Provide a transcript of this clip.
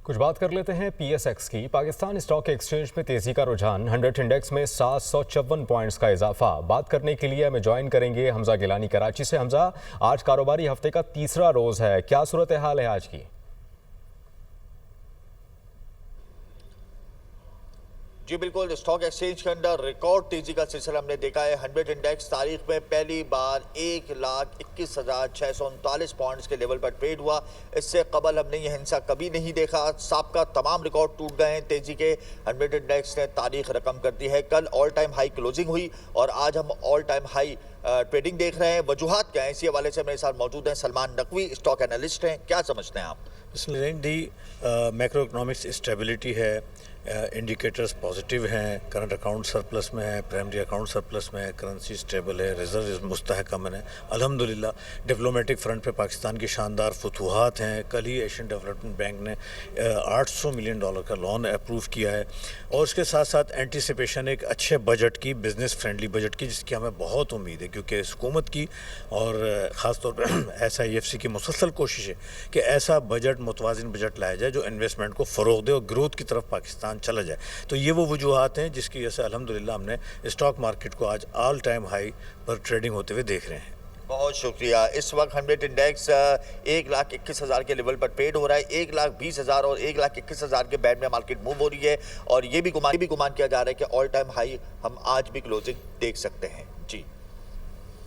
कुछ बात कर लेते हैं पीएसएक्स की। पाकिस्तान स्टॉक एक्सचेंज में तेजी का रुझान, 100 इंडेक्स में 754 पॉइंट्स का इजाफा। बात करने के लिए हमें ज्वाइन करेंगे हमजा गिलानी कराची से। हमजा, आज कारोबारी हफ्ते का तीसरा रोज है, क्या सूरत हाल है आज की? जी बिल्कुल, स्टॉक एक्सचेंज के अंदर रिकॉर्ड तेजी का सिलसिला हमने देखा है। 100 इंडेक्स तारीख में पहली बार 1,21,639 पॉइंट्स के लेवल पर ट्रेड हुआ। इससे कबल हमने यह हिंसा कभी नहीं देखा। साबका तमाम रिकॉर्ड टूट गए हैं तेजी के। 100 इंडेक्स ने तारीख रकम कर दी है। कल ऑल टाइम हाई क्लोजिंग हुई और आज हम ऑल टाइम हाई ट्रेडिंग देख रहे हैं। वजूहात क्या है, इसी हवाले से मेरे साथ मौजूद हैं सलमान नकवी, स्टॉक एनालिस्ट हैं। क्या समझते हैं आप? मैक्रो इकोनॉमिक्स स्टेबिलिटी है, इंडिकेटर्स पॉजिटिव हैं, करंट अकाउंट सरप्लस में है, प्राइमरी अकाउंट सरप्लस में है, करेंसी स्टेबल है, रिजर्व मुस्तहकम है। अल्हम्दुलिल्लाह डिप्लोमेटिक फ्रंट पे पाकिस्तान की शानदार फतूहात हैं। कल ही एशियन डेवलपमेंट बैंक ने $800 मिलियन का लोन अप्रूव किया है और उसके साथ साथ एंटिसिपेशन एक अच्छे बजट की, बिजनेस फ्रेंडली बजट की, जिसकी हमें बहुत उम्मीद है क्योंकि हुकूमत की और ख़ास तौर पर SIFC की मुसलसल कोशिश है कि ऐसा बजट, मुतवाज़िन बजट लाया जाए जो इन्वेस्टमेंट को फ़रोग़ दे और ग्रोथ की तरफ पाकिस्तान चला जाए। तो ये वो वजूहात हैं जिसकी वजह से अल्हम्दुलिल्लाह हमने स्टॉक मार्केट को आज ऑल टाइम हाई पर ट्रेडिंग होते हुए देख रहे हैं। बहुत शुक्रिया। इस वक्त 100 इंडेक्स 1,21,000 के लेवल पर ट्रेड हो रहा है। 1,20,000 और 1,21,000 के बैंड में मार्केट मूव हो रही है और ये भी गुमान किया जा रहा है कि ऑल टाइम हाई हम आज भी क्लोजिंग देख सकते हैं। जी।